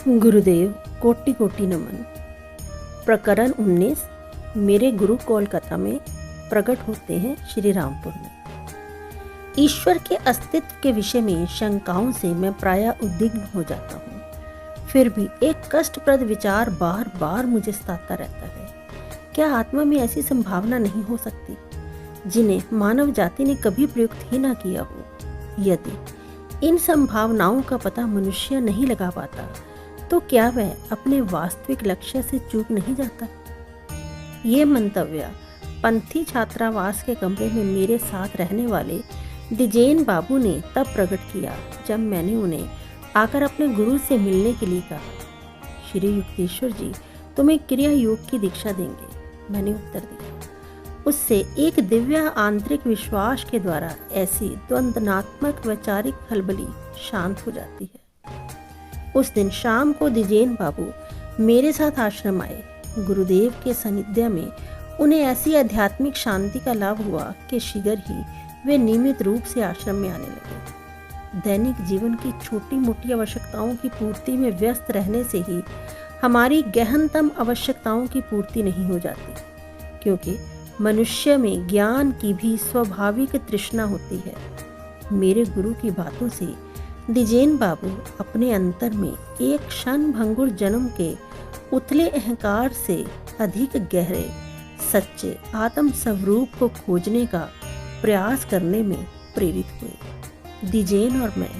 गुरुदेव कोटि कोटि नमन। प्रकरण 19। मेरे गुरु कोलकाता में प्रकट होते हैं श्री रामपुर में। ईश्वर के अस्तित्व के विषय में शंकाओं से मैं प्रायः उद्विग्न हो जाता हूँ। फिर भी एक कष्टप्रद विचार बार बार मुझे सताता रहता है। क्या आत्मा में ऐसी संभावना नहीं हो सकती जिन्हें मानव जाति ने कभी प्रयुक्त ही ना किया हो? यदि इन संभावनाओं का पता मनुष्य नहीं लगा पाता तो क्या वह अपने वास्तविक लक्ष्य से चूक नहीं जाता? ये मंतव्य पंथी छात्रावास के कमरे में मेरे साथ रहने वाले दिजेन बाबू ने तब प्रकट किया जब मैंने उन्हें आकर अपने गुरु से मिलने के लिए कहा। श्री युक्तेश्वर जी तुम्हें क्रिया योग की दीक्षा देंगे, मैंने उत्तर दिया। उससे एक दिव्य आंतरिक विश्वास के द्वारा ऐसी द्वंद्वात्मक वैचारिक खलबली शांत हो जाती है। उस दिन शाम को दिजेन बाबू मेरे साथ आश्रम आए। गुरुदेव के सानिध्य में उन्हें ऐसी आध्यात्मिक शांति का लाभ हुआ कि शीघ्र ही वे नियमित रूप से आश्रम में आने लगे। दैनिक जीवन की छोटी मोटी आवश्यकताओं की पूर्ति में व्यस्त रहने से ही हमारी गहनतम आवश्यकताओं की पूर्ति नहीं हो जाती, क्योंकि मनुष्य में ज्ञान की भी स्वाभाविक तृष्णा होती है। मेरे गुरु की बातों से दिजेन बाबू अपने अंतर में एक क्षण भंगुर जन्म के उथले अहंकार से अधिक गहरे सच्चे आत्म स्वरूप को खोजने का प्रयास करने में प्रेरित हुए। दिजेन और मैं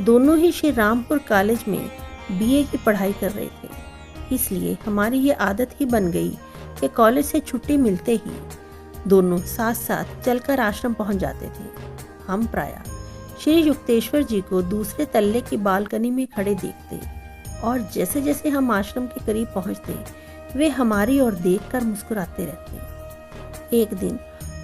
दोनों ही श्री रामपुर कॉलेज में बीए की पढ़ाई कर रहे थे, इसलिए हमारी ये आदत ही बन गई कि कॉलेज से छुट्टी मिलते ही दोनों साथ साथ चलकर आश्रम पहुंच जाते थे। हम प्रायः श्री युक्तेश्वर जी को दूसरे तल्ले की बालकनी में खड़े देखते और जैसे जैसे हम आश्रम के करीब पहुंचते वे हमारी ओर देखकर मुस्कुराते रहते। एक दिन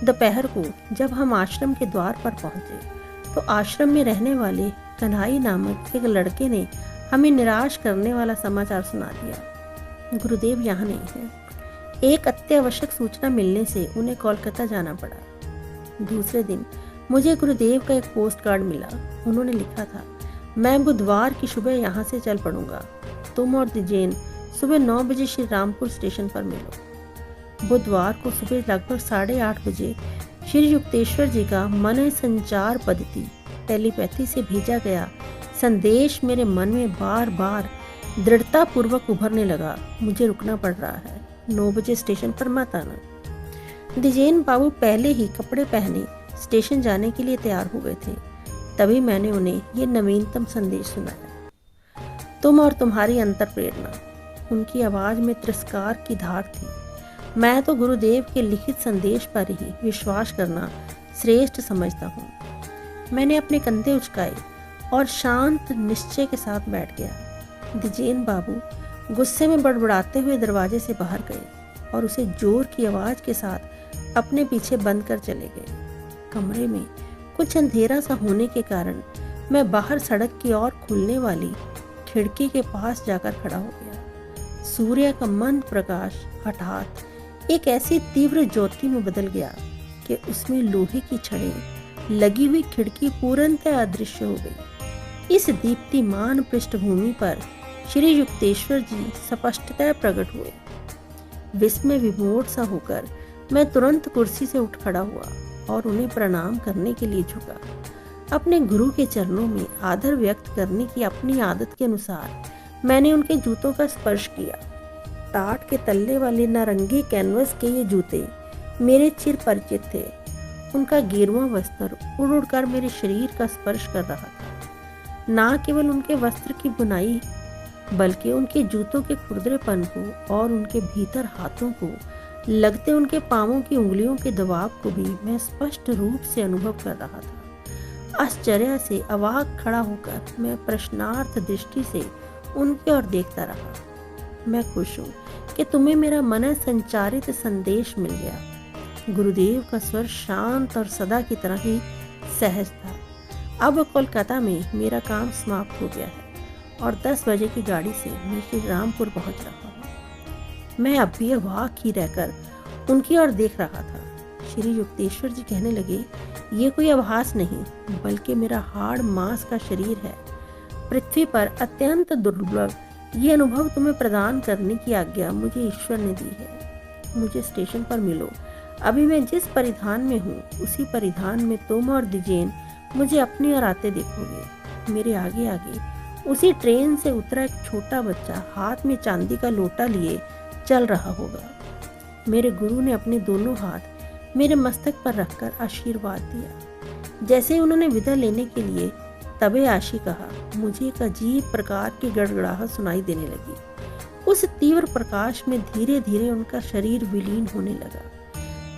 दोपहर को जब हम आश्रम के द्वार पर पहुंचे तो आश्रम में रहने वाले कन्हई नामक एक लड़के ने हमें निराश करने वाला समाचार सुना दिया। गुरुदेव यहाँ नहीं है। एक अत्यावश्यक सूचना मिलने से उन्हें कोलकाता जाना पड़ा। दूसरे दिन मुझे गुरुदेव का एक पोस्ट कार्ड मिला। उन्होंने लिखा था, मैं बुधवार की सुबह यहाँ से चल पड़ूंगा। तुम और दिजेन सुबह 9 बजे श्री रामपुर स्टेशन पर मिलो। बुधवार को सुबह लगभग 8:30 बजे श्री युक्तेश्वर जी का मन संचार पद्धति टेलीपैथी से भेजा गया संदेश मेरे मन में बार बार दृढ़ता पूर्वक उभरने लगा। मुझे रुकना पड़ रहा है, 9 बजे स्टेशन पर मत आना। दिजेन बाबू पहले ही कपड़े पहने स्टेशन जाने के लिए तैयार हो गए थे। तभी मैंने उन्हें ये नवीनतम संदेश सुनाया। तुम और तुम्हारी अंतर प्रेरणा। उनकी आवाज में तिरस्कार की धार थी। मैं तो गुरुदेव के लिखित संदेश पर ही विश्वास करना श्रेष्ठ समझता हूँ। मैंने अपने कंधे उचकाए और शांत निश्चय के साथ बैठ गया। दिजेन बाबू गुस्से में बड़बड़ाते हुए दरवाजे से बाहर गए और उसे जोर की आवाज के साथ अपने पीछे बंद कर चले गए। कमरे में कुछ अंधेरा सा होने के कारण मैं बाहर सड़क की ओर खुलने वाली खिड़की के पास जाकर खड़ा हो गया। सूर्य का मंद प्रकाश हठात एक ऐसी तीव्र ज्योति में बदल गया कि उसमें लोहे की छड़ें लगी हुई खिड़की पूर्णतः अदृश्य हो गई। इस दीप्तिमान पृष्ठभूमि पर श्री युक्तेश्वर जी स्पष्टतः प्रकट हुए। विस्मय विमोड़ सा होकर मैं तुरंत कुर्सी से उठ खड़ा हुआ और उन्हें प्रणाम करने के लिए झुका। अपने गुरु के चरणों में आदर व्यक्त करने की अपनी आदत के अनुसार मैंने उनके जूतों का स्पर्श किया। टाट के तल्ले वाले नारंगी कैनवस के ये जूते मेरे चिर परिचित थे। उनका गेरुआ वस्त्र उड़ उड़कर मेरे शरीर का स्पर्श कर रहा था। न केवल उनके वस्त्र की बुनाई बल्कि उनके जूतों के खुरदरेपन को और उनके भीतर हाथों को लगते उनके पांवों की उंगलियों के दबाव को भी मैं स्पष्ट रूप से अनुभव कर रहा था। आश्चर्य से अवाक खड़ा होकर मैं प्रश्नार्थ दृष्टि से उनकी ओर देखता रहा। मैं खुश हूँ कि तुम्हें मेरा मन संचारित संदेश मिल गया। गुरुदेव का स्वर शांत और सदा की तरह ही सहज था। अब कोलकाता में मेरा काम समाप्त हो गया है और 10 बजे की गाड़ी से मैं श्री रामपुर पहुंच रहा हूँ। मैं अब भी अवाक ही रहकर उनकी ओर देख रहा था। श्री युक्तेश्वर जी कहने लगे, ये कोई आभास नहीं बल्कि मेरा हाड़ मांस का शरीर है। पृथ्वी पर अत्यंत दुर्लभ ये अनुभव तुम्हें प्रदान करने की आज्ञा मुझे ईश्वर ने दी है। मुझे स्टेशन पर मिलो। अभी मैं जिस परिधान में हूँ उसी परिधान में तुम और दिजेन मुझे अपनी ओर आते देखोगे। मेरे आगे आगे उसी ट्रेन से उतरा एक छोटा बच्चा हाथ में चांदी का लोटा लिए चल रहा होगा। मेरे गुरु ने अपने दोनों हाथ मेरे मस्तक पर रखकर आशीर्वाद दिया। जैसे उन्होंने विदा लेने के लिए तबे आशी कहा, मुझे एक अजीब प्रकार की गड़गड़ाहट सुनाई देने लगी। उस तीव्र प्रकाश में धीरे धीरे उनका शरीर विलीन होने लगा।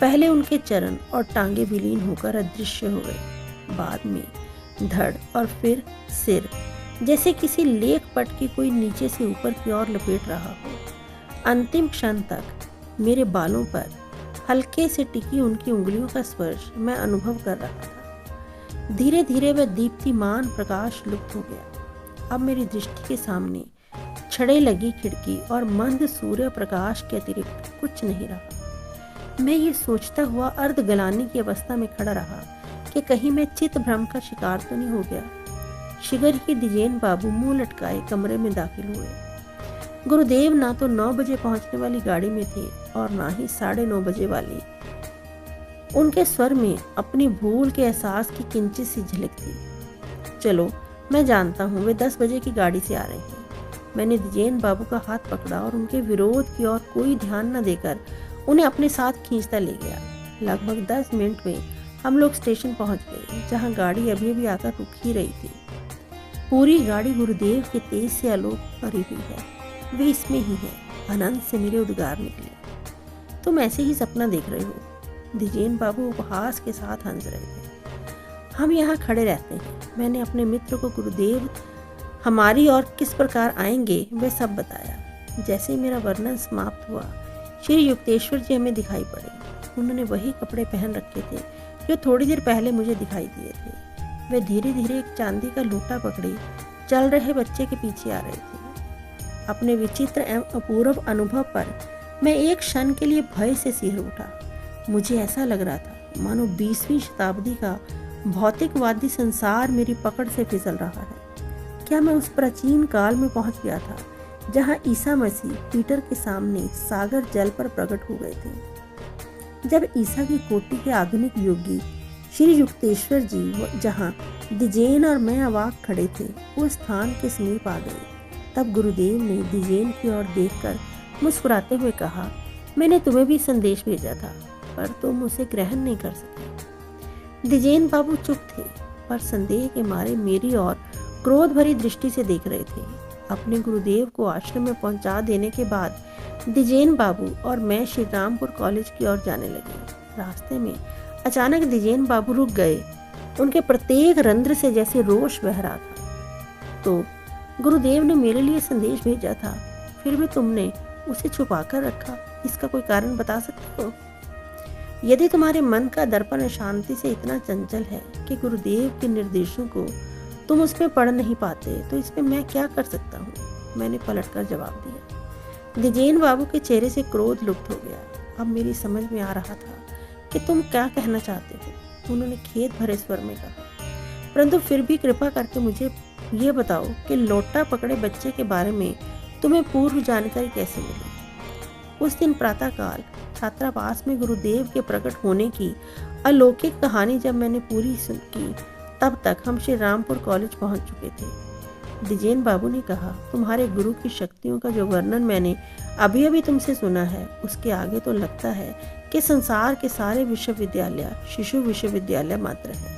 पहले उनके चरण और टांगे विलीन होकर अदृश्य हो गए, बाद में धड़ और फिर सिर, जैसे किसी लेख पट की कोई नीचे से ऊपर की ओर लपेट रहा हो। अंतिम क्षण तक मेरे बालों पर हल्के से टिकी उनकी उंगलियों का स्पर्श मैं अनुभव कर रहा था। धीरे धीरे वह दीप्तिमान प्रकाश लुप्त हो गया। अब मेरी दृष्टि के सामने छड़े लगी खिड़की और मंद सूर्य प्रकाश के अतिरिक्त कुछ नहीं रहा। मैं ये सोचता हुआ अर्ध गलाने की अवस्था में खड़ा रहा कि कहीं मैं चित्त भ्रम का शिकार तो नहीं हो गया। शीघ्र ही दिजेन बाबू मुंह लटकाए कमरे में दाखिल हुए। गुरुदेव ना तो 9 बजे पहुंचने वाली गाड़ी में थे और ना ही 9:30 बजे वाली। उनके स्वर में अपनी भूल के एहसास की किंचित सी झलक थी। चलो, मैं जानता हूँ वे 10 बजे की गाड़ी से आ रहे हैं। मैंने दिजेन बाबू का हाथ पकड़ा और उनके विरोध की ओर कोई ध्यान न देकर उन्हें अपने साथ खींचता ले गया। लगभग 10 मिनट में हम लोग स्टेशन पहुंच गए, जहां गाड़ी अभी अभी आकर रुक ही रही थी। पूरी गाड़ी गुरुदेव के तेज से आलोक भरी हुई है। वे इसमें ही है। आनंद से मेरे उद्गार निकले। तुम ऐसे ही सपना देख रहे हो। दिजेन बाबू उपहास के साथ हंस रहे थे। हम यहाँ खड़े रहते हैं। मैंने अपने मित्र को गुरुदेव हमारी और किस प्रकार आएंगे वह सब बताया। जैसे ही मेरा वर्णन समाप्त हुआ, श्री युक्तेश्वर जी हमें दिखाई पड़े। उन्होंने वही कपड़े पहन रखे थे जो थोड़ी देर पहले मुझे दिखाई दिए थे। वे धीरे धीरे एक चांदी का लोटा पकड़े चल रहे बच्चे के पीछे आ रहे थे। अपने विचित्र एवं अपूर्व अनुभव पर मैं एक क्षण के लिए भय से सिहर उठा। मुझे ऐसा लग रहा था मानो 20वीं शताब्दी का भौतिकवादी संसार मेरी पकड़ से फिसल रहा है। क्या मैं उस प्राचीन काल में पहुंच गया था जहां ईसा मसीह पीटर के सामने सागर जल पर प्रकट हो गए थे? जब ईसा की कोटि के आधुनिक योगी श्री युक्तेश्वर जी जहां दिजेन और मैं अवाक खड़े थे, वो स्थान के समीप आ गए। तब गुरुदेव ने दिजेन की ओर देखकर मुस्कुराते हुए कहा, मैंने तुम्हें भी संदेश भेजा था, पर तुम उसे ग्रहण नहीं कर सके। दिजेन बाबू चुप थे, पर संदेह के मारे मेरी ओर क्रोध भरी दृष्टि से देख रहे थे। अपने गुरुदेव को आश्रम में पहुंचा देने के बाद दिजेन बाबू और मैं श्री रामपुर कॉलेज की ओर जाने लगे। रास्ते में अचानक दिजेन बाबू रुक गए। उनके प्रत्येक रंध्र से जैसे रोष बह रहा था। तो गुरुदेव ने मेरे लिए संदेश भेजा था, फिर भी तुमने उसे छुपा कर रखा। इसका कोई कारण बता सकते हो? यदि तुम्हारे मन का दर्पण अशांति से इतना चंचल है कि गुरुदेव के निर्देशों को तुम उसमें पढ़ नहीं पाते, तो इसमें मैं क्या कर सकता हूँ? मैंने पलटकर जवाब दिया। दिजेन बाबू के चेहरे से क्रोध लुप्त हो गया। अब मेरी समझ में आ रहा था कि तुम क्या कहना चाहते हो। उन्होंने खेद भरे स्वर में कहा, परंतु फिर भी कृपा करके मुझे ये बताओ कि लोटा पकड़े बच्चे के बारे में तुम्हें पूर्व जानकारी कैसे मिली? उस दिन प्रातःकाल छात्रावास में गुरुदेव के प्रकट होने की अलौकिक कहानी जब मैंने पूरी सुन की, तब तक हम श्री रामपुर कॉलेज पहुंच चुके थे। दिजेन बाबू ने कहा, तुम्हारे गुरु की शक्तियों का जो वर्णन मैंने अभी अभी तुमसे सुना है, उसके आगे तो लगता है कि संसार के सारे विश्वविद्यालय शिशु विश्वविद्यालय मात्र है।